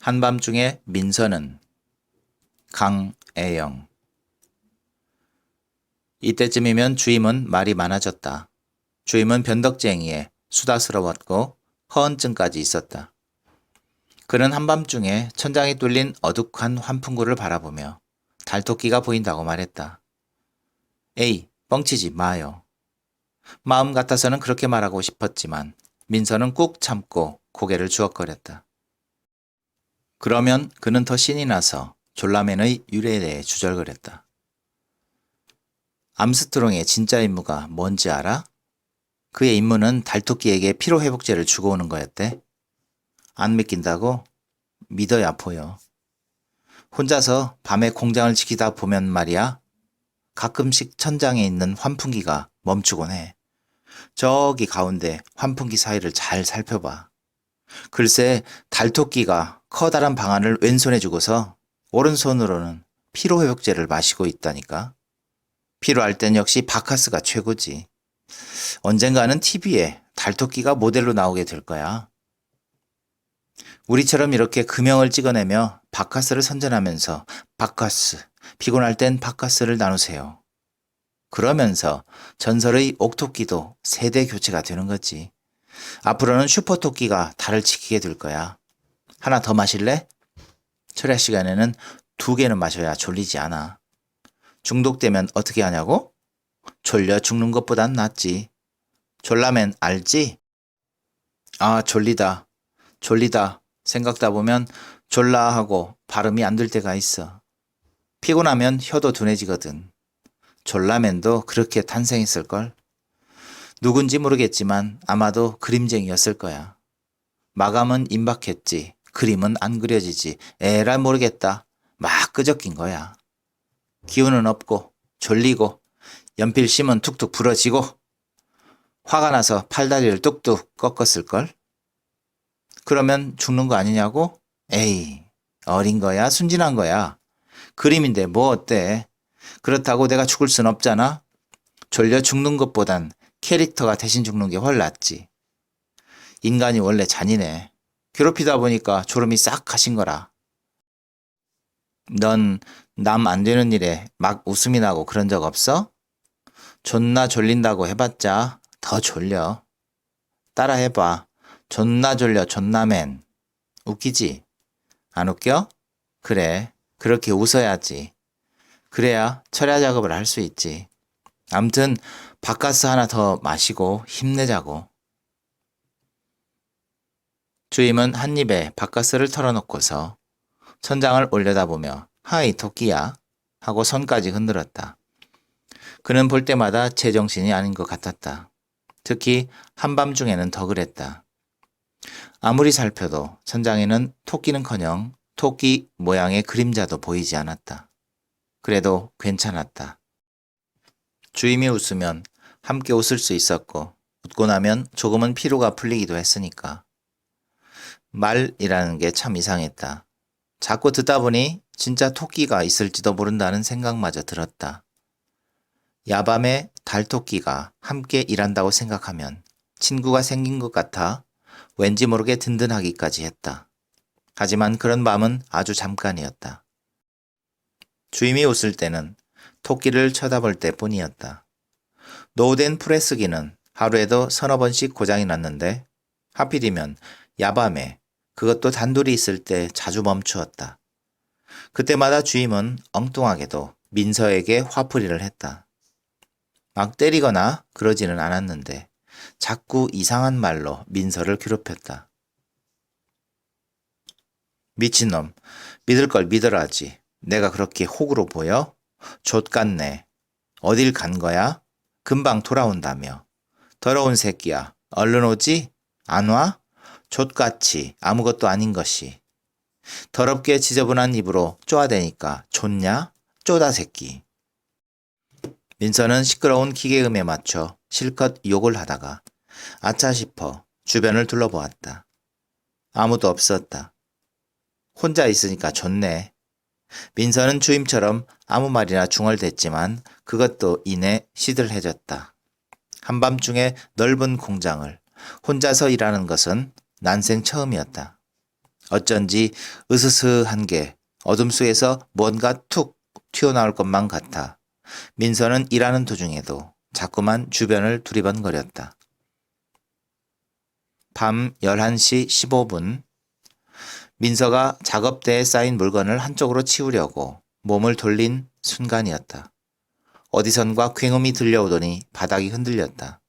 한밤중에 민서는 강애영. 이때쯤이면 주임은 말이 많아졌다. 주임은 변덕쟁이에 수다스러웠고 허언증까지 있었다. 그는 한밤중에 천장이 뚫린 어둑한 환풍구를 바라보며 달토끼가 보인다고 말했다. 에이, 뻥치지 마요. 마음 같아서는 그렇게 말하고 싶었지만 민서는 꾹 참고 고개를 주걱거렸다. 그러면 그는 더 신이 나서 졸라맨의 유래에 대해 주절거렸다. 암스트롱의 진짜 임무가 뭔지 알아? 그의 임무는 달토끼에게 피로회복제를 주고 오는 거였대. 안 믿긴다고? 믿어야 보여. 혼자서 밤에 공장을 지키다 보면 말이야. 가끔씩 천장에 있는 환풍기가 멈추곤 해. 저기 가운데 환풍기 사이를 잘 살펴봐. 글쎄 달토끼가 커다란 방안을 왼손에 주고서 오른손으로는 피로회복제를 마시고 있다니까. 필요할 땐 역시 바카스가 최고지. 언젠가는 TV에 달토끼가 모델로 나오게 될 거야. 우리처럼 이렇게 금형을 찍어내며 바카스를 선전하면서 바카스, 피곤할 땐 바카스를 나누세요. 그러면서 전설의 옥토끼도 세대 교체가 되는 거지. 앞으로는 슈퍼토끼가 달을 지키게 될 거야. 하나 더 마실래? 철야 시간에는 2개는 마셔야 졸리지 않아. 중독되면 어떻게 하냐고? 졸려 죽는 것보단 낫지. 졸라맨 알지? 아, 졸리다. 졸리다. 생각다 보면 졸라 하고 발음이 안 될 때가 있어. 피곤하면 혀도 둔해지거든. 졸라맨도 그렇게 탄생했을걸? 누군지 모르겠지만 아마도 그림쟁이였을 거야. 마감은 임박했지. 그림은 안 그려지지. 에라 모르겠다. 막 끄적인 거야. 기운은 없고 졸리고 연필 심은 툭툭 부러지고 화가 나서 팔다리를 뚝뚝 꺾었을걸? 그러면 죽는 거 아니냐고? 에이, 어린 거야? 순진한 거야? 그림인데 뭐 어때? 그렇다고 내가 죽을 순 없잖아? 졸려 죽는 것보단 캐릭터가 대신 죽는 게 훨 낫지. 인간이 원래 잔인해. 괴롭히다 보니까 졸음이 싹 가신 거라. 넌 남 안 되는 일에 막 웃음이 나고 그런 적 없어? 존나 졸린다고 해봤자 더 졸려. 따라 해봐. 존나 졸려 존나맨. 웃기지? 안 웃겨? 그래. 그렇게 웃어야지. 그래야 철야 작업을 할 수 있지. 암튼 바카스 하나 더 마시고 힘내자고. 주임은 한 입에 바카스를 털어놓고서 천장을 올려다보며 하이 토끼야 하고 손까지 흔들었다. 그는 볼 때마다 제정신이 아닌 것 같았다. 특히 한밤중에는 더 그랬다. 아무리 살펴도 천장에는 토끼는커녕 토끼 모양의 그림자도 보이지 않았다. 그래도 괜찮았다. 주임이 웃으면 함께 웃을 수 있었고 웃고 나면 조금은 피로가 풀리기도 했으니까. 말이라는 게 참 이상했다. 자꾸 듣다 보니 진짜 토끼가 있을지도 모른다는 생각마저 들었다. 야밤에 달토끼가 함께 일한다고 생각하면 친구가 생긴 것 같아 왠지 모르게 든든하기까지 했다. 하지만 그런 마음은 아주 잠깐이었다. 주임이 웃을 때는 토끼를 쳐다볼 때뿐이었다. 노후된 프레스기는 하루에도 3~4번씩 고장이 났는데 하필이면 야밤에 그것도 단둘이 있을 때 자주 멈추었다. 그때마다 주임은 엉뚱하게도 민서에게 화풀이를 했다. 막 때리거나 그러지는 않았는데 자꾸 이상한 말로 민서를 괴롭혔다. 미친놈, 믿을 걸 믿어라지. 내가 그렇게 호구로 보여? 좆같네. 어딜 간 거야? 금방 돌아온다며. 더러운 새끼야. 얼른 오지? 안 와? 좆같이 아무것도 아닌 것이. 더럽게 지저분한 입으로 쪼아대니까 좋냐? 쪼다 새끼. 민서는 시끄러운 기계음에 맞춰 실컷 욕을 하다가 아차 싶어 주변을 둘러보았다. 아무도 없었다. 혼자 있으니까 좋네. 민서는 주임처럼 아무 말이나 중얼댔지만 그것도 이내 시들해졌다. 한밤중에 넓은 공장을 혼자서 일하는 것은 난생 처음이었다. 어쩐지 으스스한 게 어둠 속에서 뭔가 툭 튀어나올 것만 같아. 민서는 일하는 도중에도 자꾸만 주변을 두리번거렸다. 밤 11시 15분, 민서가 작업대에 쌓인 물건을 한쪽으로 치우려고 몸을 돌린 순간이었다. 어디선가 굉음이 들려오더니 바닥이 흔들렸다.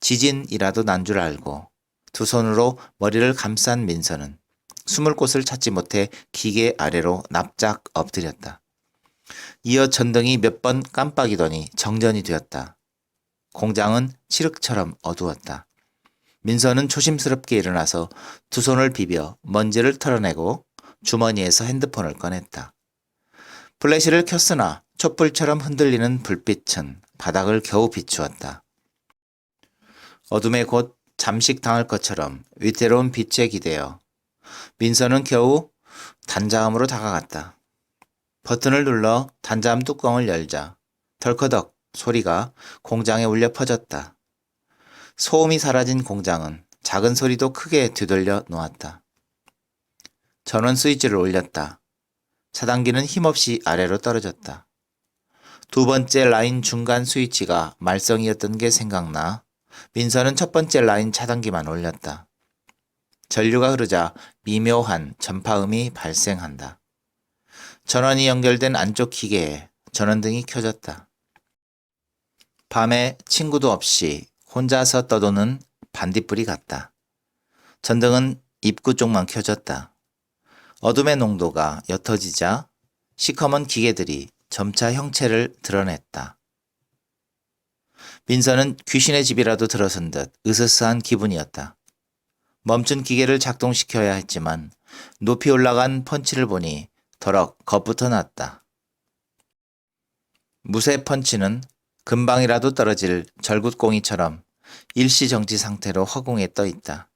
지진이라도 난 줄 알고 두 손으로 머리를 감싼 민서는 숨을 곳을 찾지 못해 기계 아래로 납작 엎드렸다. 이어 전등이 몇 번 깜빡이더니 정전이 되었다. 공장은 칠흑처럼 어두웠다. 민서는 조심스럽게 일어나서 두 손을 비벼 먼지를 털어내고 주머니에서 핸드폰을 꺼냈다. 플래시를 켰으나 촛불처럼 흔들리는 불빛은 바닥을 겨우 비추었다. 어둠에 곧 잠식당할 것처럼 위태로운 빛에 기대어 민서는 겨우 단자함으로 다가갔다. 버튼을 눌러 단자함 뚜껑을 열자 덜커덕 소리가 공장에 울려 퍼졌다. 소음이 사라진 공장은 작은 소리도 크게 뒤돌려 놓았다. 전원 스위치를 올렸다. 차단기는 힘없이 아래로 떨어졌다. 두 번째 라인 중간 스위치가 말썽이었던 게 생각나 민서는 첫 번째 라인 차단기만 올렸다. 전류가 흐르자 미묘한 전파음이 발생한다. 전원이 연결된 안쪽 기계에 전원등이 켜졌다. 밤에 친구도 없이 혼자서 떠도는 반딧불이 같다. 전등은 입구 쪽만 켜졌다. 어둠의 농도가 옅어지자 시커먼 기계들이 점차 형체를 드러냈다. 민서는 귀신의 집이라도 들어선 듯 으스스한 기분이었다. 멈춘 기계를 작동시켜야 했지만 높이 올라간 펀치를 보니 더럭 겁부터 났다. 무쇠 펀치는 금방이라도 떨어질 절굿공이처럼 일시정지 상태로 허공에 떠 있다.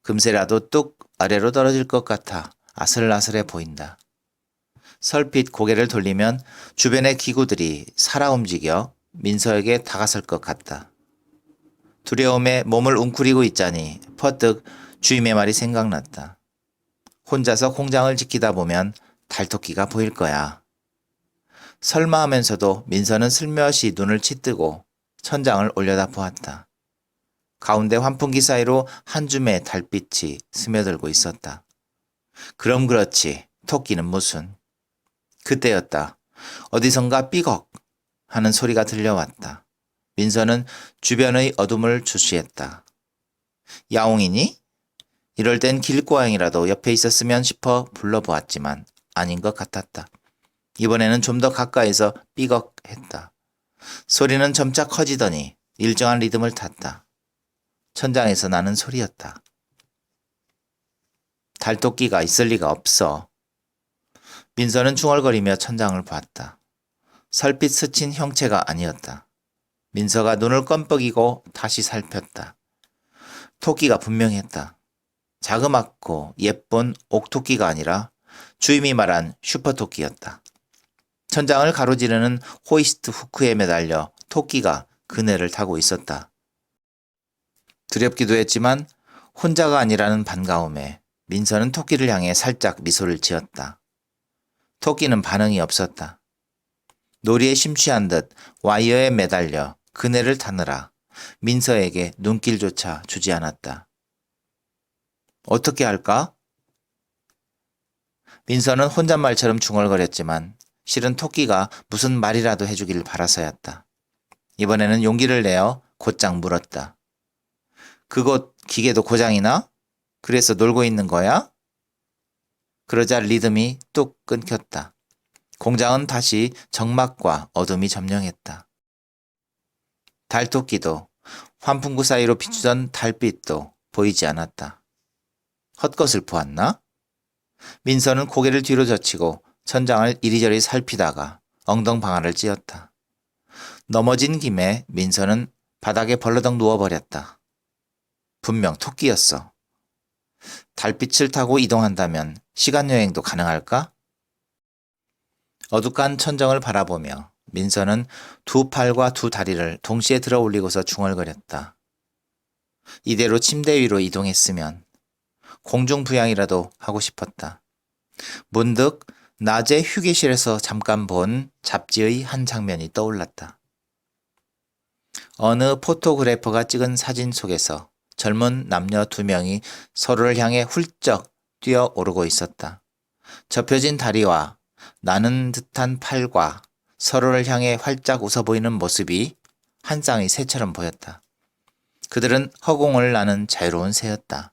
금세라도 뚝 아래로 떨어질 것 같아 아슬아슬해 보인다. 설핏 고개를 돌리면 주변의 기구들이 살아 움직여 민서에게 다가설 것 같다. 두려움에 몸을 웅크리고 있자니 퍼뜩 주임의 말이 생각났다. 혼자서 공장을 지키다 보면 달토끼가 보일 거야. 설마 하면서도 민서는 슬며시 눈을 치뜨고 천장을 올려다 보았다. 가운데 환풍기 사이로 한 줌의 달빛이 스며들고 있었다. 그럼 그렇지, 토끼는 무슨. 그때였다. 어디선가 삐걱 하는 소리가 들려왔다. 민서는 주변의 어둠을 주시했다. 야옹이니? 이럴 땐 길고양이라도 옆에 있었으면 싶어 불러보았지만 아닌 것 같았다. 이번에는 좀 더 가까이서 삐걱했다. 소리는 점차 커지더니 일정한 리듬을 탔다. 천장에서 나는 소리였다. 달토끼가 있을 리가 없어. 민서는 중얼거리며 천장을 봤다. 설빛 스친 형체가 아니었다. 민서가 눈을 껌뻑이고 다시 살폈다. 토끼가 분명했다. 자그맣고 예쁜 옥토끼가 아니라 주임이 말한 슈퍼토끼였다. 천장을 가로지르는 호이스트 후크에 매달려 토끼가 그네를 타고 있었다. 두렵기도 했지만 혼자가 아니라는 반가움에 민서는 토끼를 향해 살짝 미소를 지었다. 토끼는 반응이 없었다. 놀이에 심취한 듯 와이어에 매달려 그네를 타느라 민서에게 눈길조차 주지 않았다. 어떻게 할까? 민서는 혼잣말처럼 중얼거렸지만 실은 토끼가 무슨 말이라도 해주길 바라서였다. 이번에는 용기를 내어 곧장 물었다. 그곳 기계도 고장이나? 그래서 놀고 있는 거야? 그러자 리듬이 뚝 끊겼다. 공장은 다시 적막과 어둠이 점령했다. 달토끼도 환풍구 사이로 비추던 달빛도 보이지 않았다. 헛것을 보았나? 민서는 고개를 뒤로 젖히고 천장을 이리저리 살피다가 엉덩방아를 찧었다. 넘어진 김에 민서는 바닥에 벌러덩 누워버렸다. 분명 토끼였어. 달빛을 타고 이동한다면 시간여행도 가능할까? 어둑한 천정을 바라보며 민서는 두 팔과 두 다리를 동시에 들어 올리고서 중얼거렸다. 이대로 침대 위로 이동했으면 공중부양이라도 하고 싶었다. 문득 낮에 휴게실에서 잠깐 본 잡지의 한 장면이 떠올랐다. 어느 포토그래퍼가 찍은 사진 속에서 젊은 남녀 두 명이 서로를 향해 훌쩍 뛰어오르고 있었다. 접혀진 다리와 나는 듯한 팔과 서로를 향해 활짝 웃어 보이는 모습이 한 쌍의 새처럼 보였다. 그들은 허공을 나는 자유로운 새였다.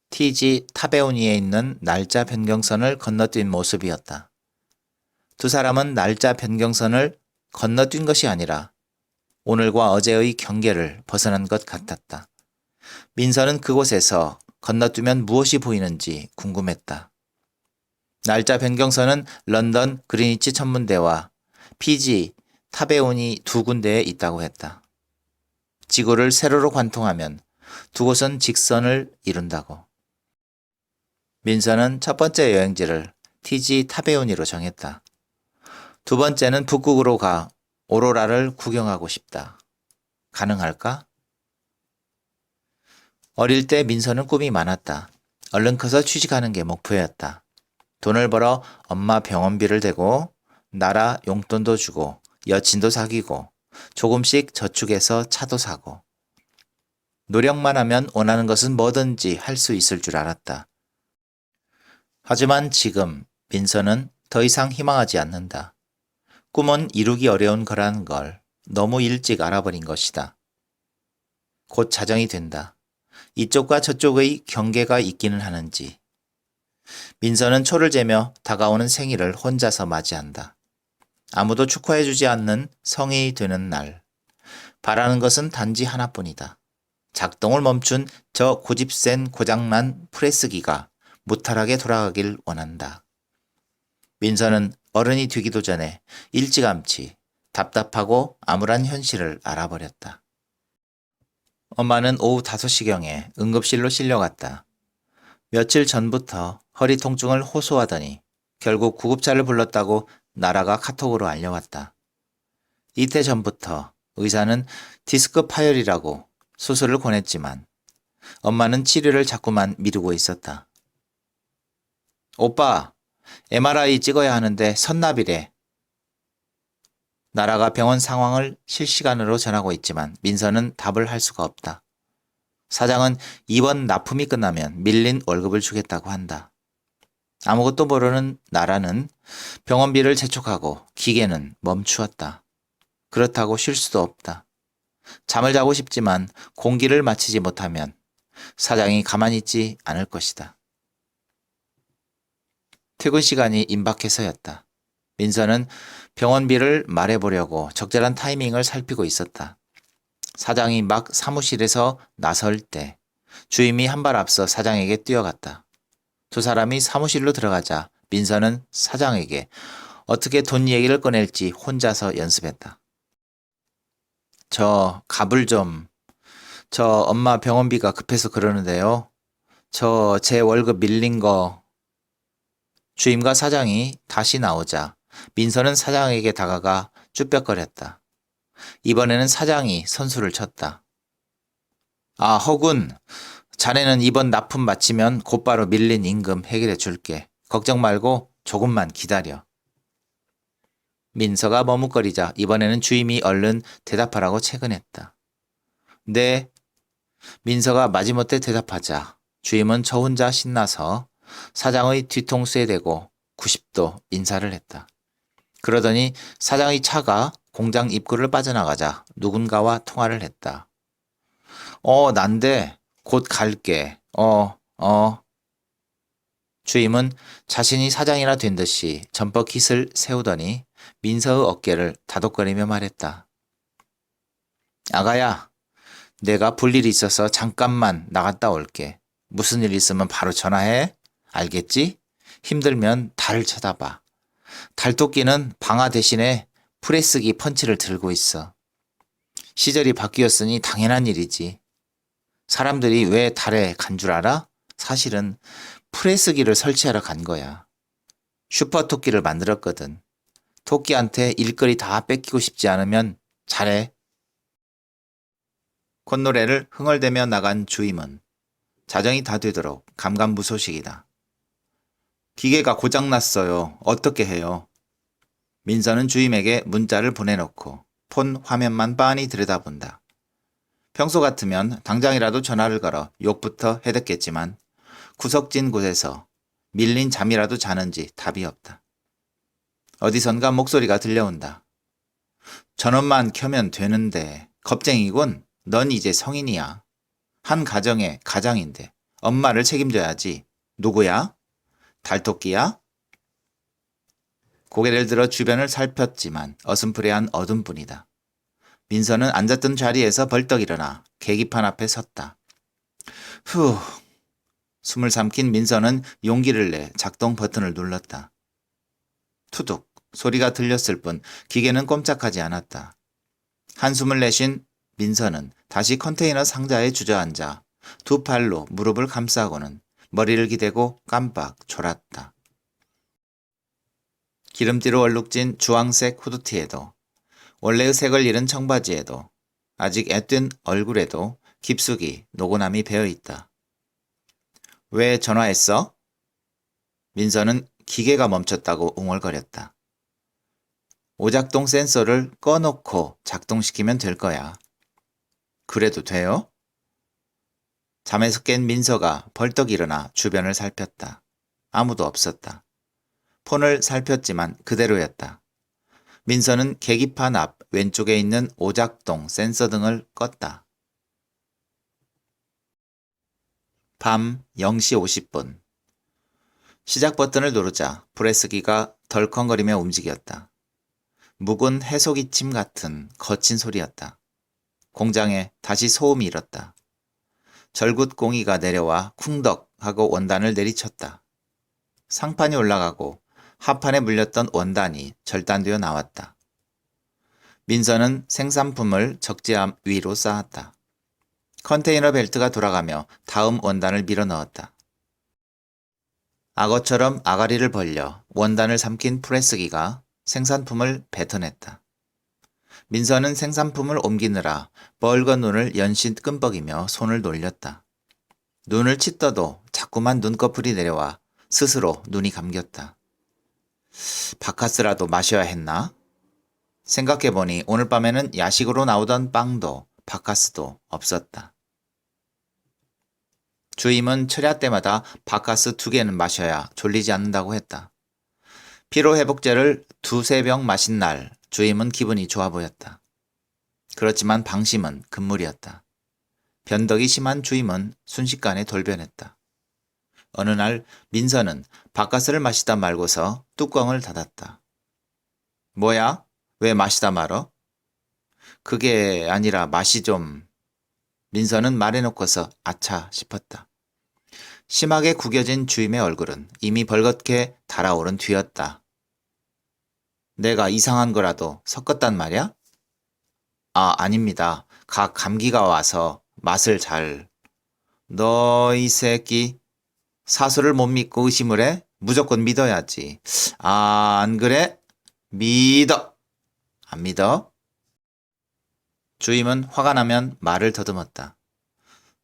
TG 타베오니에 있는 날짜 변경선을 건너뛴 모습이었다. 두 사람은 날짜 변경선을 건너뛴 것이 아니라 오늘과 어제의 경계를 벗어난 것 같았다. 민서는 그곳에서 건너뛰면 무엇이 보이는지 궁금했다. 날짜 변경선은 런던 그리니치 천문대와 피지 타베오니 두 군데에 있다고 했다. 지구를 세로로 관통하면 두 곳은 직선을 이룬다고. 민서는 첫 번째 여행지를 TG 타베오니로 정했다. 두 번째는 북극으로 가 오로라를 구경하고 싶다. 가능할까? 어릴 때 민서는 꿈이 많았다. 얼른 커서 취직하는 게 목표였다. 돈을 벌어 엄마 병원비를 대고 나라 용돈도 주고 여친도 사귀고 조금씩 저축해서 차도 사고 노력만 하면 원하는 것은 뭐든지 할 수 있을 줄 알았다. 하지만 지금 민서는 더 이상 희망하지 않는다. 꿈은 이루기 어려운 거라는 걸 너무 일찍 알아버린 것이다. 곧 자정이 된다. 이쪽과 저쪽의 경계가 있기는 하는지. 민서는 초를 재며 다가오는 생일을 혼자서 맞이한다. 아무도 축하해주지 않는 성인이 되는 날. 바라는 것은 단지 하나뿐이다. 작동을 멈춘 저 고집센 고장난 프레스기가 무탈하게 돌아가길 원한다. 민서는 어른이 되기도 전에 일찌감치 답답하고 암울한 현실을 알아버렸다. 엄마는 오후 5시경에 응급실로 실려갔다. 며칠 전부터 허리 통증을 호소하더니 결국 구급차를 불렀다고 나라가 카톡으로 알려왔다. 이틀 전부터 의사는 디스크 파열이라고 수술을 권했지만 엄마는 치료를 자꾸만 미루고 있었다. 오빠, MRI 찍어야 하는데 선납이래. 나라가 병원 상황을 실시간으로 전하고 있지만 민서는 답을 할 수가 없다. 사장은 이번 납품이 끝나면 밀린 월급을 주겠다고 한다. 아무것도 모르는 나라는 병원비를 재촉하고 기계는 멈추었다. 그렇다고 쉴 수도 없다. 잠을 자고 싶지만 공기를 마치지 못하면 사장이 가만히 있지 않을 것이다. 퇴근 시간이 임박해서였다. 민서는 병원비를 말해보려고 적절한 타이밍을 살피고 있었다. 사장이 막 사무실에서 나설 때 주임이 한 발 앞서 사장에게 뛰어갔다. 두 사람이 사무실로 들어가자 민서는 사장에게 어떻게 돈 얘기를 꺼낼지 혼자서 연습했다. 저 엄마 병원비가 급해서 그러는데요. 제 월급 밀린 거. 주임과 사장이 다시 나오자 민서는 사장에게 다가가 쭈뼛거렸다. 이번에는 사장이 선수를 쳤다. 아, 허군. 자네는 이번 납품 마치면 곧바로 밀린 임금 해결해 줄게. 걱정 말고 조금만 기다려. 민서가 머뭇거리자 이번에는 주임이 얼른 대답하라고 채근했다. 네. 민서가 마지못해 대답하자 주임은 저 혼자 신나서 사장의 뒤통수에 대고 90도 인사를 했다. 그러더니 사장의 차가 공장 입구를 빠져나가자 누군가와 통화를 했다. 난데 곧 갈게. 주임은 자신이 사장이나 된 듯이 점퍼 깃을 세우더니 민서의 어깨를 다독거리며 말했다. 아가야, 내가 볼 일이 있어서 잠깐만 나갔다 올게. 무슨 일 있으면 바로 전화해. 알겠지? 힘들면 달을 쳐다봐. 달토끼는 방아 대신에 프레스기 펀치를 들고 있어. 시절이 바뀌었으니 당연한 일이지. 사람들이 왜 달에 간 줄 알아? 사실은 프레스기를 설치하러 간 거야. 슈퍼토끼를 만들었거든. 토끼한테 일거리 다 뺏기고 싶지 않으면 잘해. 콧노래를 흥얼대며 나간 주임은 자정이 다 되도록 감감무소식이다. 기계가 고장났어요. 어떻게 해요? 민서는 주임에게 문자를 보내놓고 폰 화면만 빤히 들여다본다. 평소 같으면 당장이라도 전화를 걸어 욕부터 해댔겠지만 구석진 곳에서 밀린 잠이라도 자는지 답이 없다. 어디선가 목소리가 들려온다. 전원만 켜면 되는데 겁쟁이군. 넌 이제 성인이야. 한 가정의 가장인데 엄마를 책임져야지. 누구야? 달토끼야? 고개를 들어 주변을 살폈지만 어슴푸레한 어둠뿐이다. 민서는 앉았던 자리에서 벌떡 일어나 계기판 앞에 섰다. 후. 숨을 삼킨 민서는 용기를 내 작동 버튼을 눌렀다. 투둑 소리가 들렸을 뿐 기계는 꼼짝하지 않았다. 한숨을 내쉰 민서는 다시 컨테이너 상자에 주저앉아 두 팔로 무릎을 감싸고는 머리를 기대고 깜빡 졸았다. 기름띠로 얼룩진 주황색 후드티에도 원래의 색을 잃은 청바지에도 아직 앳된 얼굴에도 깊숙이 노고남이 배어있다. 왜 전화했어? 민서는 기계가 멈췄다고 웅얼거렸다. 오작동 센서를 꺼놓고 작동시키면 될 거야. 그래도 돼요? 잠에서 깬 민서가 벌떡 일어나 주변을 살폈다. 아무도 없었다. 폰을 살폈지만 그대로였다. 민서는 계기판 앞 왼쪽에 있는 오작동 센서 등을 껐다. 밤 0시 50분. 시작 버튼을 누르자 프레스기가 덜컹거리며 움직였다. 묵은 해소기침 같은 거친 소리였다. 공장에 다시 소음이 일었다. 절굿공이가 내려와 쿵덕 하고 원단을 내리쳤다. 상판이 올라가고 하판에 물렸던 원단이 절단되어 나왔다. 민서는 생산품을 적재함 위로 쌓았다. 컨테이너 벨트가 돌아가며 다음 원단을 밀어 넣었다. 악어처럼 아가리를 벌려 원단을 삼킨 프레스기가 생산품을 뱉어냈다. 민서는 생산품을 옮기느라 벌건 눈을 연신 끔뻑이며 손을 놀렸다. 눈을 치떠도 자꾸만 눈꺼풀이 내려와 스스로 눈이 감겼다. 바카스라도 마셔야 했나? 생각해보니 오늘 밤에는 야식으로 나오던 빵도 바카스도 없었다. 주임은 철야 때마다 바카스 2개는 마셔야 졸리지 않는다고 했다. 피로회복제를 2~3병 마신 날 주임은 기분이 좋아 보였다. 그렇지만 방심은 금물이었다. 변덕이 심한 주임은 순식간에 돌변했다. 어느 날 민서는 바카스를 마시다 말고서 뚜껑을 닫았다. 뭐야? 왜 마시다 말어? 그게 아니라 맛이 좀... 민서는 말해놓고서 아차 싶었다. 심하게 구겨진 주임의 얼굴은 이미 벌겋게 달아오른 뒤였다. 내가 이상한 거라도 섞었단 말이야? 아닙니다. 감기가 와서 맛을 잘... 너 이 새끼 사수를 못 믿고 의심을 해? 무조건 믿어야지. 안 그래? 믿어. 안 믿어? 주임은 화가 나면 말을 더듬었다.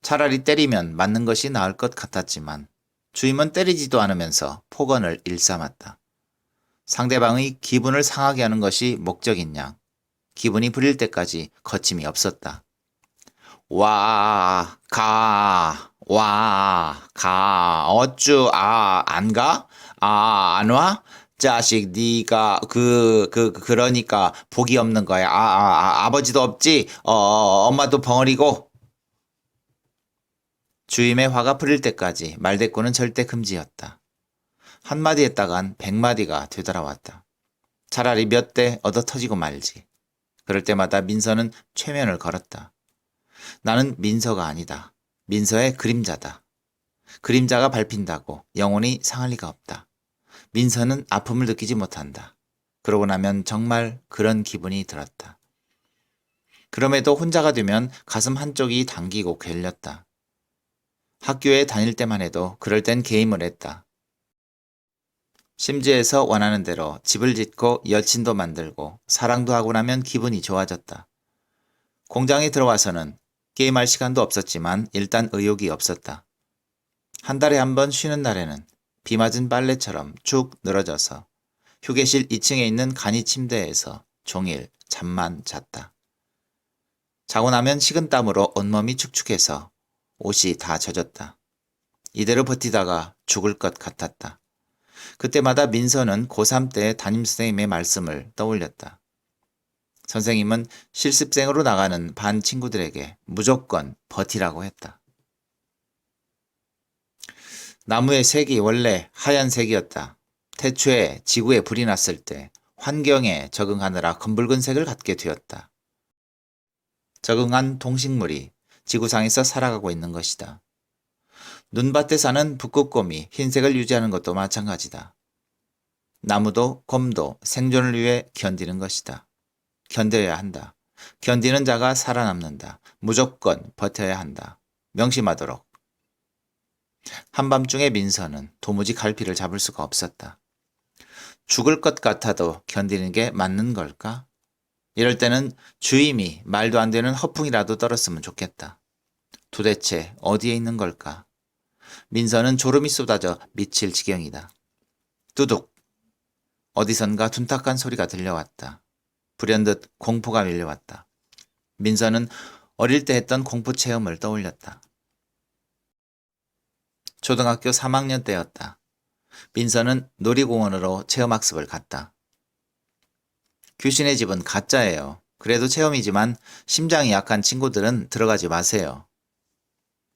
차라리 때리면 맞는 것이 나을 것 같았지만 주임은 때리지도 않으면서 폭언을 일삼았다. 상대방의 기분을 상하게 하는 것이 목적인 양 기분이 부릴 때까지 거침이 없었다. 와, 가, 어쭈, 안 가? 안 와? 자식, 네가 그러니까 복이 없는 거야. 아버지도 없지? 엄마도 벙어리고. 주임의 화가 풀릴 때까지 말대꾸는 절대 금지였다. 한마디 했다간 100마디가 되돌아왔다. 차라리 몇 대 얻어 터지고 말지. 그럴 때마다 민서는 최면을 걸었다. 나는 민서가 아니다. 민서의 그림자다. 그림자가 밟힌다고 영혼이 상할 리가 없다. 민서는 아픔을 느끼지 못한다. 그러고 나면 정말 그런 기분이 들었다. 그럼에도 혼자가 되면 가슴 한쪽이 당기고 괴렸다. 학교에 다닐 때만 해도 그럴 땐 게임을 했다. 심지에서 원하는 대로 집을 짓고 여친도 만들고 사랑도 하고 나면 기분이 좋아졌다. 공장에 들어와서는 게임할 시간도 없었지만 일단 의욕이 없었다. 한 달에 한 번 쉬는 날에는 비 맞은 빨래처럼 쭉 늘어져서 휴게실 2층에 있는 간이 침대에서 종일 잠만 잤다. 자고 나면 식은땀으로 온몸이 축축해서 옷이 다 젖었다. 이대로 버티다가 죽을 것 같았다. 그때마다 민서는 고3 때 담임선생님의 말씀을 떠올렸다. 선생님은 실습생으로 나가는 반 친구들에게 무조건 버티라고 했다. 나무의 색이 원래 하얀색이었다. 태초에 지구에 불이 났을 때 환경에 적응하느라 검붉은 색을 갖게 되었다. 적응한 동식물이 지구상에서 살아가고 있는 것이다. 눈밭에 사는 북극곰이 흰색을 유지하는 것도 마찬가지다. 나무도 곰도 생존을 위해 견디는 것이다. 견뎌야 한다. 견디는 자가 살아남는다. 무조건 버텨야 한다. 명심하도록. 한밤중에 민서는 도무지 갈피를 잡을 수가 없었다. 죽을 것 같아도 견디는 게 맞는 걸까? 이럴 때는 주임이 말도 안 되는 허풍이라도 떨었으면 좋겠다. 도대체 어디에 있는 걸까? 민서는 졸음이 쏟아져 미칠 지경이다. 뚜둑. 어디선가 둔탁한 소리가 들려왔다. 불현듯 공포가 밀려왔다. 민서는 어릴 때 했던 공포 체험을 떠올렸다. 초등학교 3학년 때였다. 민서는 놀이공원으로 체험학습을 갔다. 귀신의 집은 가짜예요. 그래도 체험이지만 심장이 약한 친구들은 들어가지 마세요.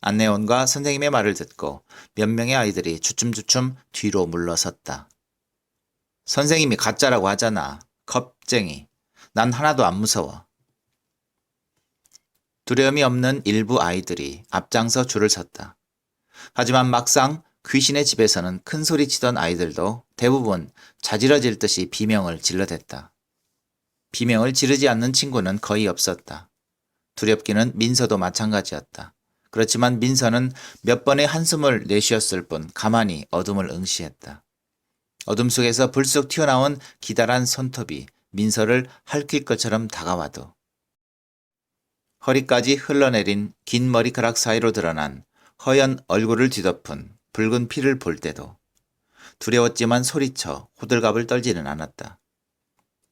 안내원과 선생님의 말을 듣고 몇 명의 아이들이 주춤주춤 뒤로 물러섰다. 선생님이 가짜라고 하잖아. 겁쟁이. 난 하나도 안 무서워. 두려움이 없는 일부 아이들이 앞장서 줄을 섰다. 하지만 막상 귀신의 집에서는 큰 소리 치던 아이들도 대부분 자지러질 듯이 비명을 질러댔다. 비명을 지르지 않는 친구는 거의 없었다. 두렵기는 민서도 마찬가지였다. 그렇지만 민서는 몇 번의 한숨을 내쉬었을 뿐 가만히 어둠을 응시했다. 어둠 속에서 불쑥 튀어나온 기다란 손톱이 민서를 핥힐 것처럼 다가와도 허리까지 흘러내린 긴 머리카락 사이로 드러난 허연 얼굴을 뒤덮은 붉은 피를 볼 때도 두려웠지만 소리쳐 호들갑을 떨지는 않았다.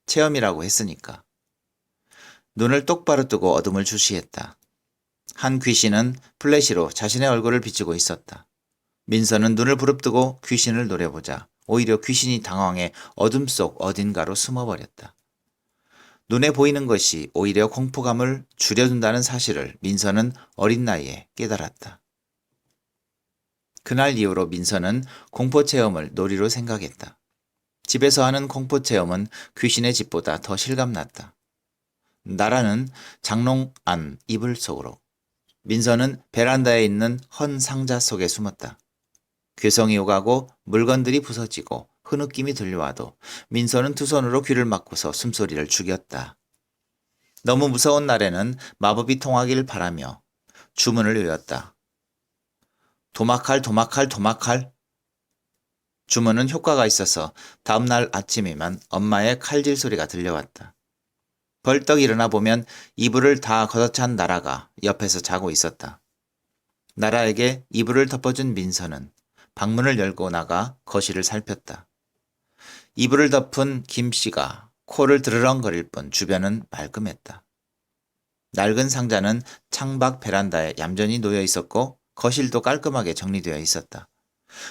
체험이라고 했으니까. 눈을 똑바로 뜨고 어둠을 주시했다. 한 귀신은 플래시로 자신의 얼굴을 비추고 있었다. 민서는 눈을 부릅뜨고 귀신을 노려보자 오히려 귀신이 당황해 어둠 속 어딘가로 숨어버렸다. 눈에 보이는 것이 오히려 공포감을 줄여둔다는 사실을 민서는 어린 나이에 깨달았다. 그날 이후로 민서는 공포체험을 놀이로 생각했다. 집에서 하는 공포체험은 귀신의 집보다 더 실감났다. 나라는 장롱 안 이불 속으로. 민서는 베란다에 있는 헌 상자 속에 숨었다. 괴성이 오가고 물건들이 부서지고 흐느낌이 들려와도 민서는 두 손으로 귀를 막고서 숨소리를 죽였다. 너무 무서운 날에는 마법이 통하길 바라며 주문을 외웠다. 도마칼 도마칼 도마칼. 주문은 효과가 있어서 다음날 아침이면 엄마의 칼질 소리가 들려왔다. 벌떡 일어나 보면 이불을 다 걷어찬 나라가 옆에서 자고 있었다. 나라에게 이불을 덮어준 민서는 방문을 열고 나가 거실을 살폈다. 이불을 덮은 김씨가 코를 드르렁거릴 뿐 주변은 말끔했다. 낡은 상자는 창밖 베란다에 얌전히 놓여 있었고 거실도 깔끔하게 정리되어 있었다.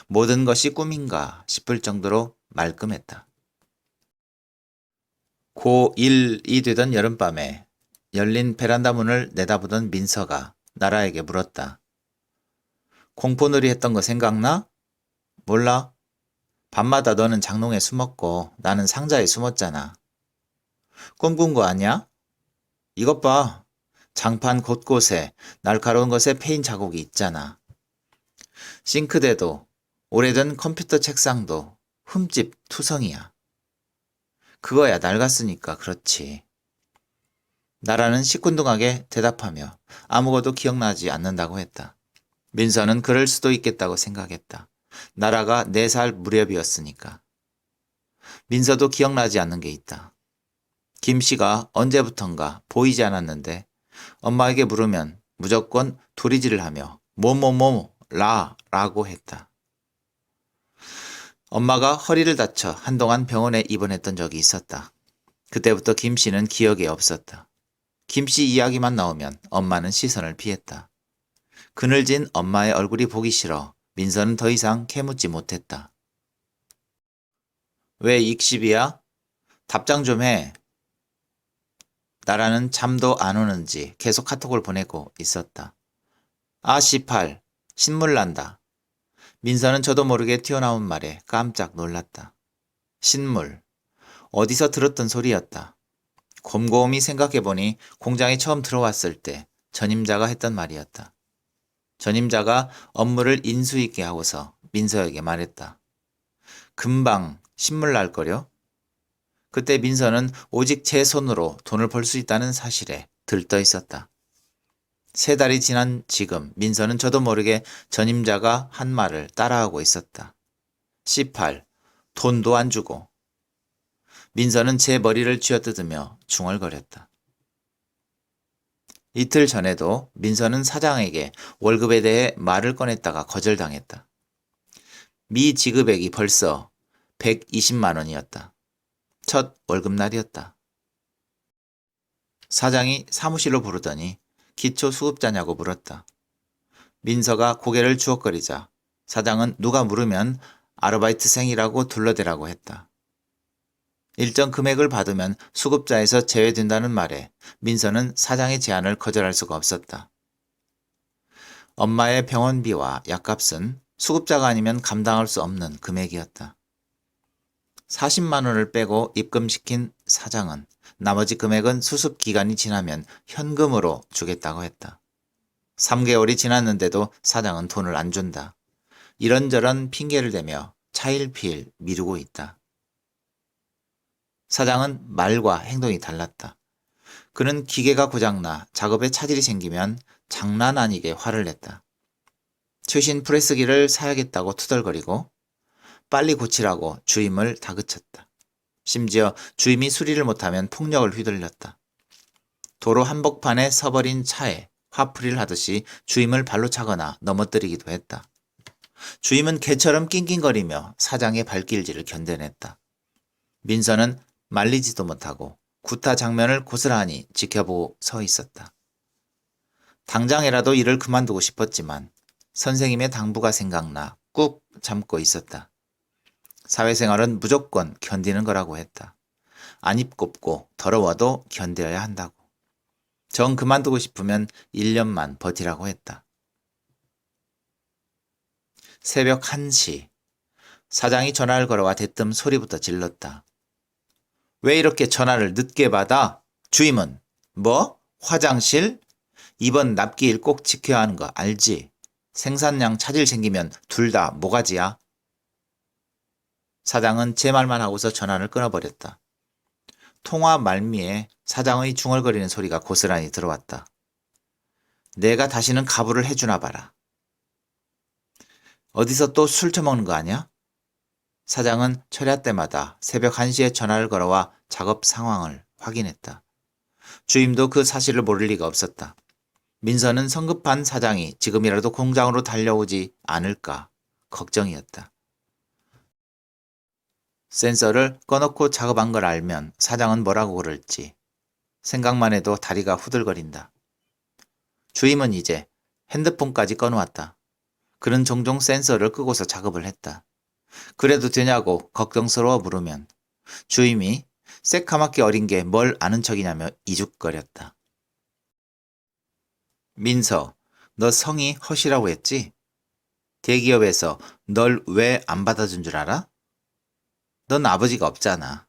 모든 것이 꿈인가 싶을 정도로 말끔했다. 고1이 되던 여름밤에 열린 베란다 문을 내다보던 민서가 나라에게 물었다. 공포놀이 했던 거 생각나? 몰라. 밤마다 너는 장롱에 숨었고 나는 상자에 숨었잖아. 꿈꾼 거 아니야? 이것 봐. 장판 곳곳에 날카로운 것에 페인 자국이 있잖아. 싱크대도 오래된 컴퓨터 책상도 흠집 투성이야. 그거야 낡았으니까 그렇지. 나라는 시큰둥하게 대답하며 아무것도 기억나지 않는다고 했다. 민서는 그럴 수도 있겠다고 생각했다. 나라가 4살 무렵이었으니까. 민서도 기억나지 않는 게 있다. 김씨가 언제부턴가 보이지 않았는데 엄마에게 물으면 무조건 도리질을 하며 뭐뭐뭐 라고 했다. 엄마가 허리를 다쳐 한동안 병원에 입원했던 적이 있었다. 그때부터 김 씨는 기억에 없었다. 김 씨 이야기만 나오면 엄마는 시선을 피했다. 그늘진 엄마의 얼굴이 보기 싫어 민서는 더 이상 캐묻지 못했다. 왜 익십이야? 답장 좀 해. 나라는 잠도 안 오는지 계속 카톡을 보내고 있었다. 아, 18. 신물 난다. 민서는 저도 모르게 튀어나온 말에 깜짝 놀랐다. 신물. 어디서 들었던 소리였다. 곰곰이 생각해보니 공장에 처음 들어왔을 때 전임자가 했던 말이었다. 전임자가 업무를 인수 있게 하고서 민서에게 말했다. 금방 신물 날 거려? 그때 민서는 오직 제 손으로 돈을 벌 수 있다는 사실에 들떠 있었다. 3달이 지난 지금 민서는 저도 모르게 전임자가 한 말을 따라하고 있었다. 18. 돈도 안 주고. 민서는 제 머리를 쥐어뜯으며 중얼거렸다. 이틀 전에도 민서는 사장에게 월급에 대해 말을 꺼냈다가 거절당했다. 미지급액이 벌써 120만 원이었다. 첫 월급날이었다. 사장이 사무실로 부르더니 기초수급자냐고 물었다. 민서가 고개를 주걱거리자 사장은 누가 물으면 아르바이트생이라고 둘러대라고 했다. 일정 금액을 받으면 수급자에서 제외된다는 말에 민서는 사장의 제안을 거절할 수가 없었다. 엄마의 병원비와 약값은 수급자가 아니면 감당할 수 없는 금액이었다. 40만 원을 빼고 입금시킨 사장은 나머지 금액은 수습 기간이 지나면 현금으로 주겠다고 했다. 3개월이 지났는데도 사장은 돈을 안 준다. 이런저런 핑계를 대며 차일피일 미루고 있다. 사장은 말과 행동이 달랐다. 그는 기계가 고장나 작업에 차질이 생기면 장난 아니게 화를 냈다. 최신 프레스기를 사야겠다고 투덜거리고 빨리 고치라고 주임을 다그쳤다. 심지어 주임이 수리를 못하면 폭력을 휘둘렸다. 도로 한복판에 서버린 차에 화풀이를 하듯이 주임을 발로 차거나 넘어뜨리기도 했다. 주임은 개처럼 낑낑거리며 사장의 발길질을 견뎌냈다. 민서는 말리지도 못하고 구타 장면을 고스란히 지켜보고 서 있었다. 당장이라도 일을 그만두고 싶었지만 선생님의 당부가 생각나 꾹 참고 있었다. 사회생활은 무조건 견디는 거라고 했다. 안 입곱고 더러워도 견뎌야 한다고. 정 그만두고 싶으면 1년만 버티라고 했다. 새벽 1시 사장이 전화를 걸어와 대뜸 소리부터 질렀다. 왜 이렇게 전화를 늦게 받아? 주임은 뭐? 화장실? 이번 납기일 꼭 지켜야 하는 거 알지? 생산량 차질 생기면 둘 다 모가지야. 사장은 제 말만 하고서 전화를 끊어버렸다. 통화 말미에 사장의 중얼거리는 소리가 고스란히 들어왔다. 내가 다시는 가부를 해주나 봐라. 어디서 또 술 처먹는 거 아니야? 사장은 철야 때마다 새벽 1시에 전화를 걸어와 작업 상황을 확인했다. 주임도 그 사실을 모를 리가 없었다. 민서는 성급한 사장이 지금이라도 공장으로 달려오지 않을까 걱정이었다. 센서를 꺼놓고 작업한 걸 알면 사장은 뭐라고 그럴지 생각만 해도 다리가 후들거린다. 주임은 이제 핸드폰까지 꺼놓았다. 그는 종종 센서를 끄고서 작업을 했다. 그래도 되냐고 걱정스러워 물으면 주임이 새카맣게 어린 게 뭘 아는 척이냐며 이죽거렸다. 민서, 너 성이 허시라고 했지? 대기업에서 널 왜 안 받아준 줄 알아? 넌 아버지가 없잖아.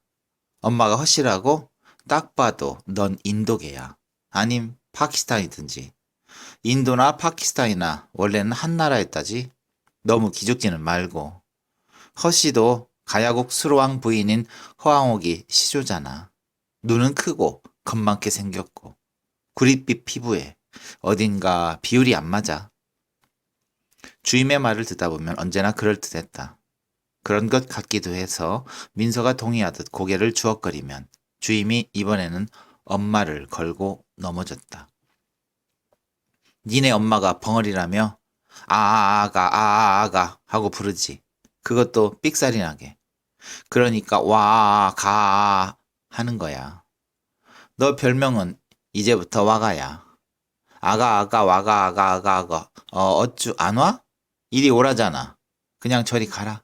엄마가 허시라고? 딱 봐도 넌 인도계야. 아님 파키스탄이든지. 인도나 파키스탄이나 원래는 한 나라였다지. 너무 기죽지는 말고. 허씨도 가야국 수로왕 부인인 허황옥이 시조잖아. 눈은 크고 겁많게 생겼고 구릿빛 피부에 어딘가 비율이 안 맞아. 주임의 말을 듣다 보면 언제나 그럴듯했다. 그런 것 같기도 해서 민서가 동의하듯 고개를 주걱거리면 주임이 이번에는 엄마를 걸고 넘어졌다. 니네 엄마가 벙어리라며? 아가 하고 부르지. 그것도 삑사리 나게. 그러니까 와, 가 하는 거야. 너 별명은 이제부터 와가야. 아가. 어쭈, 안 와? 이리 오라잖아. 그냥 저리 가라.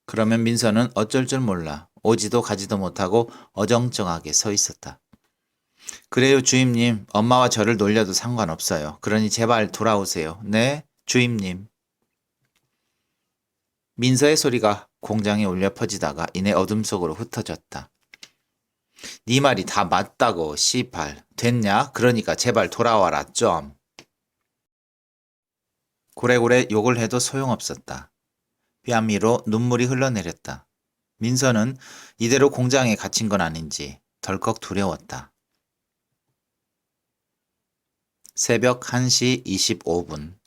그러면 민서는 어쩔 줄 몰라. 오지도 가지도 못하고 어정쩡하게 서 있었다. 그래요, 주임님. 엄마와 저를 놀려도 상관없어요. 그러니 제발 돌아오세요. 네, 주임님. 민서의 소리가 공장에 울려 퍼지다가 이내 어둠 속으로 흩어졌다. 네 말이 다 맞다고, 씨발. 됐냐? 그러니까 제발 돌아와라, 좀. 고래고래 욕을 해도 소용없었다. 뺨 위로 눈물이 흘러내렸다. 민서는 이대로 공장에 갇힌 건 아닌지 덜컥 두려웠다. 새벽 1시 25분.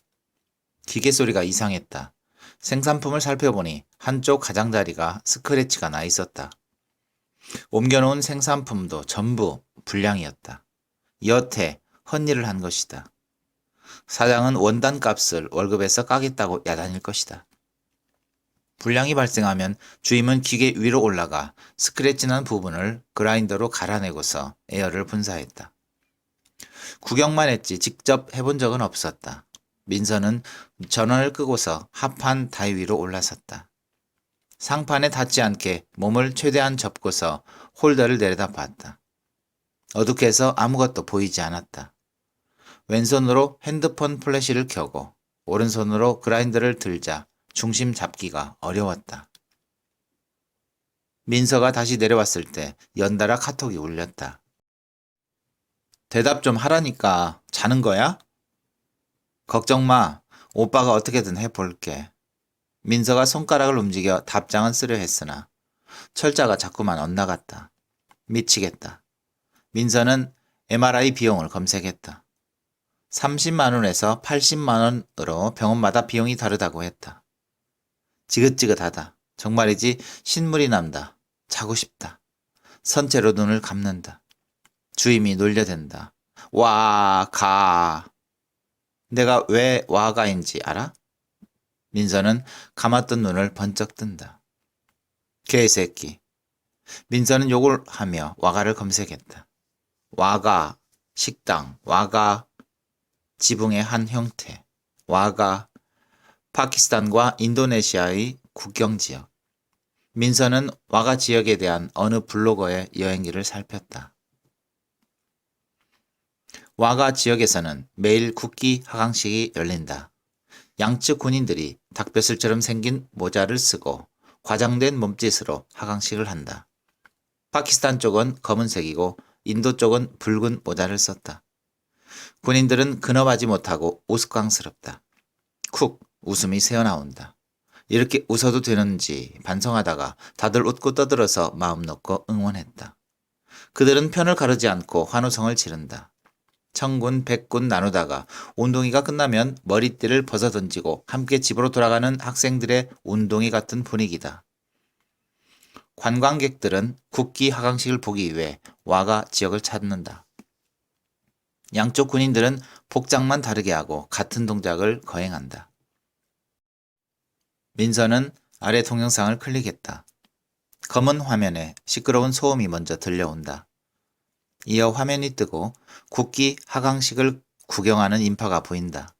기계 소리가 이상했다. 생산품을 살펴보니 한쪽 가장자리가 스크래치가 나 있었다. 옮겨놓은 생산품도 전부 불량이었다. 여태 헛일을 한 것이다. 사장은 원단 값을 월급에서 까겠다고 야단일 것이다. 불량이 발생하면 주임은 기계 위로 올라가 스크래치 난 부분을 그라인더로 갈아내고서 에어를 분사했다. 구경만 했지 직접 해본 적은 없었다. 민서는 전원을 끄고서 합판 다이 위로 올라섰다. 상판에 닿지 않게 몸을 최대한 접고서 홀더를 내려다 봤다. 어둑해서 아무것도 보이지 않았다. 왼손으로 핸드폰 플래시를 켜고 오른손으로 그라인더를 들자 중심 잡기가 어려웠다. 민서가 다시 내려왔을 때 연달아 카톡이 울렸다. 대답 좀 하라니까. 자는 거야? 걱정 마. 오빠가 어떻게든 해볼게. 민서가 손가락을 움직여 답장은 쓰려 했으나 철자가 자꾸만 엇나갔다. 미치겠다. 민서는 MRI 비용을 검색했다. 30만 원에서 80만 원으로 병원마다 비용이 다르다고 했다. 지긋지긋하다. 정말이지 신물이 난다. 자고 싶다. 선체로 눈을 감는다. 주임이 놀려댄다. 와, 가. 내가 왜 와가인지 알아? 민서는 감았던 눈을 번쩍 뜬다. 개새끼. 민서는 욕을 하며 와가를 검색했다. 와가, 식당, 와가, 지붕의 한 형태, 와가, 파키스탄과 인도네시아의 국경 지역. 민서는 와가 지역에 대한 어느 블로거의 여행기를 살폈다. 와가 지역에서는 매일 국기 하강식이 열린다. 양측 군인들이 닭벼슬처럼 생긴 모자를 쓰고 과장된 몸짓으로 하강식을 한다. 파키스탄 쪽은 검은색이고 인도 쪽은 붉은 모자를 썼다. 군인들은 근엄하지 못하고 우스꽝스럽다. 쿡 웃음이 새어나온다. 이렇게 웃어도 되는지 반성하다가 다들 웃고 떠들어서 마음 놓고 응원했다. 그들은 편을 가르지 않고 환호성을 지른다. 천군 백군 나누다가 운동회가 끝나면 머리띠를 벗어던지고 함께 집으로 돌아가는 학생들의 운동회 같은 분위기다. 관광객들은 국기 하강식을 보기 위해 와가 지역을 찾는다. 양쪽 군인들은 복장만 다르게 하고 같은 동작을 거행한다. 민서는 아래 동영상을 클릭했다. 검은 화면에 시끄러운 소음이 먼저 들려온다. 이어 화면이 뜨고 국기 하강식을 구경하는 인파가 보인다.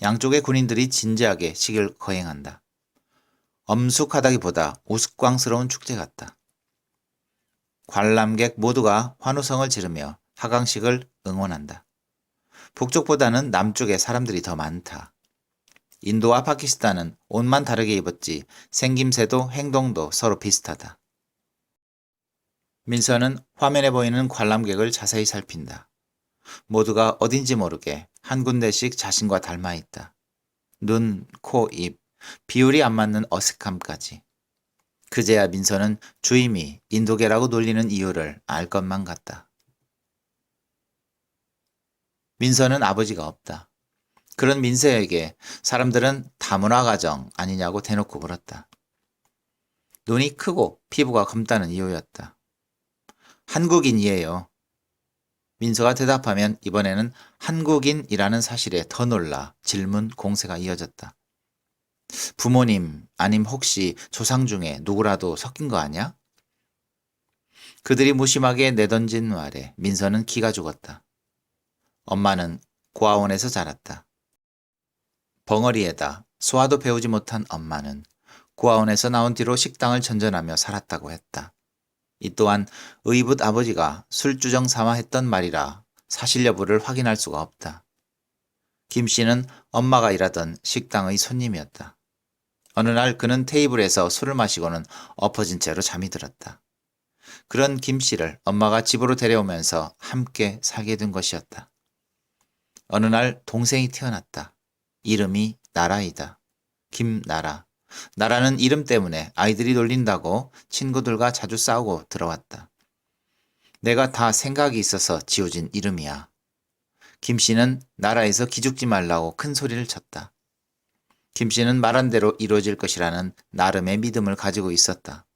양쪽의 군인들이 진지하게 식을 거행한다. 엄숙하다기보다 우스꽝스러운 축제 같다. 관람객 모두가 환호성을 지르며 하강식을 응원한다. 북쪽보다는 남쪽에 사람들이 더 많다. 인도와 파키스탄은 옷만 다르게 입었지 생김새도 행동도 서로 비슷하다. 민서는 화면에 보이는 관람객을 자세히 살핀다. 모두가 어딘지 모르게 한 군데씩 자신과 닮아 있다. 눈, 코, 입, 비율이 안 맞는 어색함까지. 그제야 민서는 주임이 인도계라고 놀리는 이유를 알 것만 같다. 민서는 아버지가 없다. 그런 민서에게 사람들은 다문화 가정 아니냐고 대놓고 물었다. 눈이 크고 피부가 검다는 이유였다. 한국인이에요. 민서가 대답하면 이번에는 한국인이라는 사실에 더 놀라 질문 공세가 이어졌다. 부모님, 아님 혹시 조상 중에 누구라도 섞인 거 아냐? 그들이 무심하게 내던진 말에 민서는 기가 죽었다. 엄마는 고아원에서 자랐다. 벙어리에다 소화도 배우지 못한 엄마는 고아원에서 나온 뒤로 식당을 전전하며 살았다고 했다. 이 또한 의붓 아버지가 술주정 삼아 했던 말이라 사실 여부를 확인할 수가 없다. 김 씨는 엄마가 일하던 식당의 손님이었다. 어느 날 그는 테이블에서 술을 마시고는 엎어진 채로 잠이 들었다. 그런 김 씨를 엄마가 집으로 데려오면서 함께 살게 된 것이었다. 어느 날 동생이 태어났다. 이름이 나라이다. 김나라. 나라는 이름 때문에 아이들이 놀린다고 친구들과 자주 싸우고 들어왔다. 내가 다 생각이 있어서 지어진 이름이야. 김 씨는 나라에서 기죽지 말라고 큰 소리를 쳤다. 김 씨는 말한 대로 이루어질 것이라는 나름의 믿음을 가지고 있었다.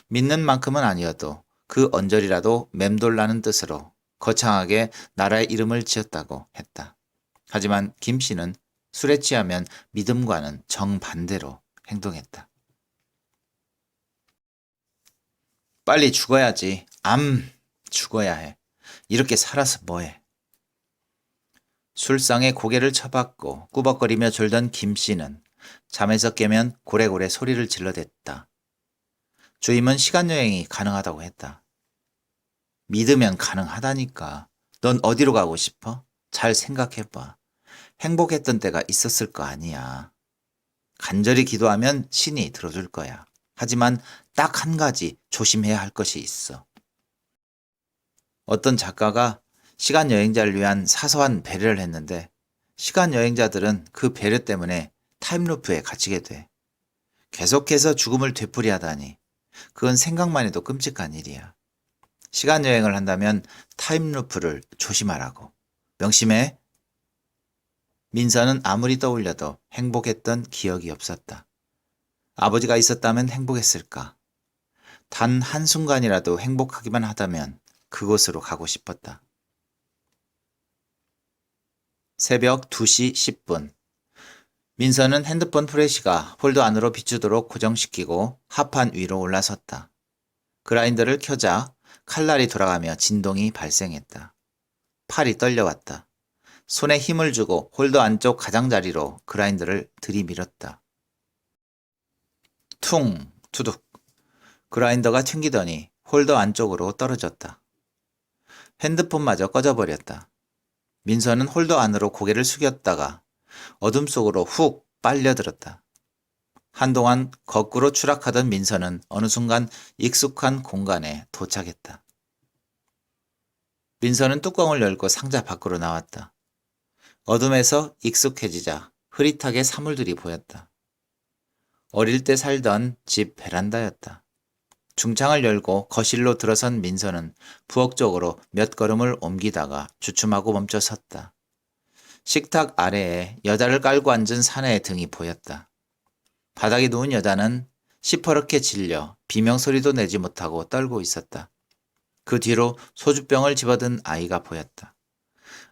믿는 만큼은 아니어도 그 언저리라도 맴돌라는 뜻으로 거창하게 나라의 이름을 지었다고 했다. 하지만 김 씨는 술에 취하면 믿음과는 정반대로 행동했다. 빨리 죽어야지. 죽어야 해. 이렇게 살아서 뭐해. 술상에 고개를 쳐박고 꾸벅거리며 졸던 김 씨는 잠에서 깨면 고래고래 소리를 질러댔다. 주임은 시간여행이 가능하다고 했다. 믿으면 가능하다니까. 넌 어디로 가고 싶어? 잘 생각해봐. 행복했던 때가 있었을 거 아니야. 간절히 기도하면 신이 들어줄 거야. 하지만 딱 한 가지 조심해야 할 것이 있어. 어떤 작가가 시간 여행자를 위한 사소한 배려를 했는데 시간 여행자들은 그 배려 때문에 타임루프에 갇히게 돼. 계속해서 죽음을 되풀이하다니. 그건 생각만 해도 끔찍한 일이야. 시간 여행을 한다면 타임루프를 조심하라고. 명심해. 민서는 아무리 떠올려도 행복했던 기억이 없었다. 아버지가 있었다면 행복했을까? 단 한순간이라도 행복하기만 하다면 그곳으로 가고 싶었다. 새벽 2시 10분. 민서는 핸드폰 프레시가 홀더 안으로 비추도록 고정시키고 합판 위로 올라섰다. 그라인더를 켜자 칼날이 돌아가며 진동이 발생했다. 팔이 떨려왔다. 손에 힘을 주고 홀더 안쪽 가장자리로 그라인더를 들이밀었다. 퉁, 투둑. 그라인더가 튕기더니 홀더 안쪽으로 떨어졌다. 핸드폰마저 꺼져버렸다. 민서는 홀더 안으로 고개를 숙였다가 어둠 속으로 훅 빨려들었다. 한동안 거꾸로 추락하던 민서는 어느 순간 익숙한 공간에 도착했다. 민서는 뚜껑을 열고 상자 밖으로 나왔다. 어둠에서 익숙해지자 흐릿하게 사물들이 보였다. 어릴 때 살던 집 베란다였다. 중창을 열고 거실로 들어선 민서는 부엌 쪽으로 몇 걸음을 옮기다가 주춤하고 멈춰 섰다. 식탁 아래에 여자를 깔고 앉은 사내의 등이 보였다. 바닥에 누운 여자는 시퍼렇게 질려 비명소리도 내지 못하고 떨고 있었다. 그 뒤로 소주병을 집어든 아이가 보였다.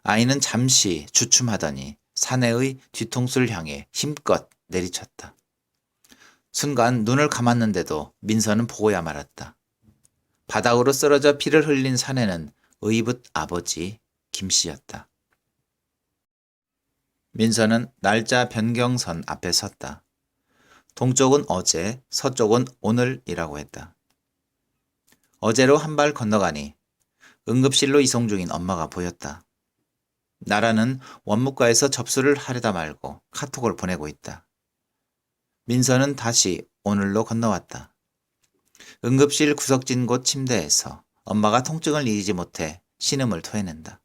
아이는 잠시 주춤하더니 사내의 뒤통수를 향해 힘껏 내리쳤다. 순간 눈을 감았는데도 민서는 보고야 말았다. 바닥으로 쓰러져 피를 흘린 사내는 의붓 아버지 김씨였다. 민서는 날짜 변경선 앞에 섰다. 동쪽은 어제, 서쪽은 오늘이라고 했다. 어제로 한 발 건너가니 응급실로 이송 중인 엄마가 보였다. 나라는 원무과에서 접수를 하려다 말고 카톡을 보내고 있다. 민서는 다시 오늘로 건너왔다. 응급실 구석진 곳 침대에서 엄마가 통증을 이기지 못해 신음을 토해낸다.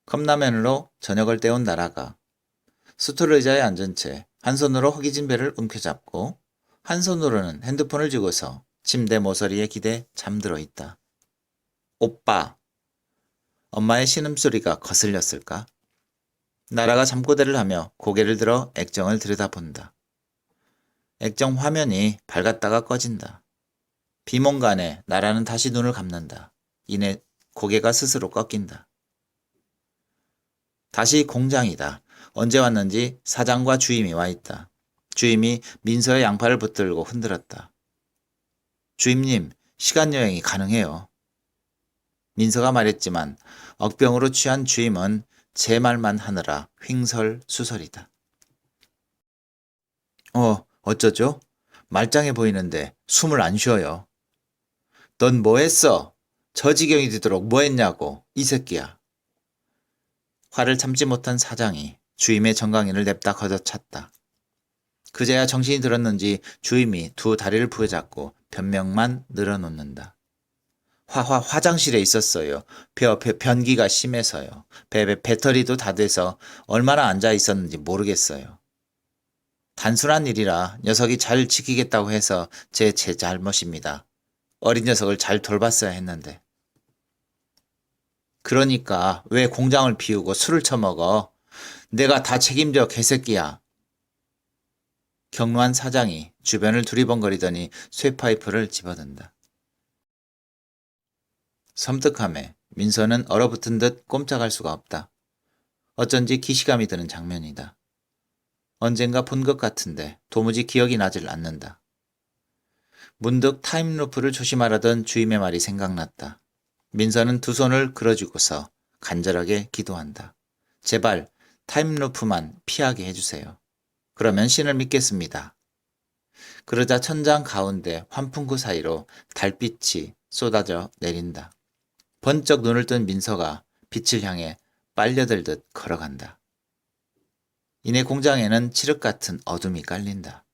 컵라면으로 저녁을 때운 나라가 스툴 의자에 앉은 채 한 손으로 허기진 배를 움켜잡고 한 손으로는 핸드폰을 쥐고서 침대 모서리에 기대 잠들어 있다. 오빠. 엄마의 신음소리가 거슬렸을까? 나라가 잠꼬대를 하며 고개를 들어 액정을 들여다본다. 액정 화면이 밝았다가 꺼진다. 비몽간에 나라는 다시 눈을 감는다. 이내 고개가 스스로 꺾인다. 다시 공장이다. 언제 왔는지 사장과 주임이 와 있다. 주임이 민서의 양팔을 붙들고 흔들었다. 주임님, 시간여행이 가능해요. 민서가 말했지만 억병으로 취한 주임은 제 말만 하느라 횡설수설이다. 어쩌죠? 말짱해 보이는데 숨을 안 쉬어요. 넌 뭐 했어? 저 지경이 되도록 뭐 했냐고, 이 새끼야. 화를 참지 못한 사장이 주임의 정강이를 냅다 걷어찼다. 그제야 정신이 들었는지 주임이 두 다리를 부여잡고 변명만 늘어놓는다. 화장실에 있었어요. 변기가 심해서요. 배터리도 다 돼서 얼마나 앉아 있었는지 모르겠어요. 단순한 일이라 녀석이 잘 지키겠다고 해서 제 잘못입니다. 어린 녀석을 잘 돌봤어야 했는데. 그러니까 왜 공장을 비우고 술을 처먹어? 내가 다 책임져, 개새끼야. 경로한 사장이 주변을 두리번거리더니 쇠파이프를 집어든다. 섬뜩함에 민서는 얼어붙은 듯 꼼짝할 수가 없다. 어쩐지 기시감이 드는 장면이다. 언젠가 본 것 같은데 도무지 기억이 나질 않는다. 문득 타임루프를 조심하라던 주임의 말이 생각났다. 민서는 두 손을 그어주고서 간절하게 기도한다. 제발 타임루프만 피하게 해주세요. 그러면 신을 믿겠습니다. 그러자 천장 가운데 환풍구 사이로 달빛이 쏟아져 내린다. 번쩍 눈을 뜬 민서가 빛을 향해 빨려들듯 걸어간다. 이내 공장에는 칠흑 같은 어둠이 깔린다.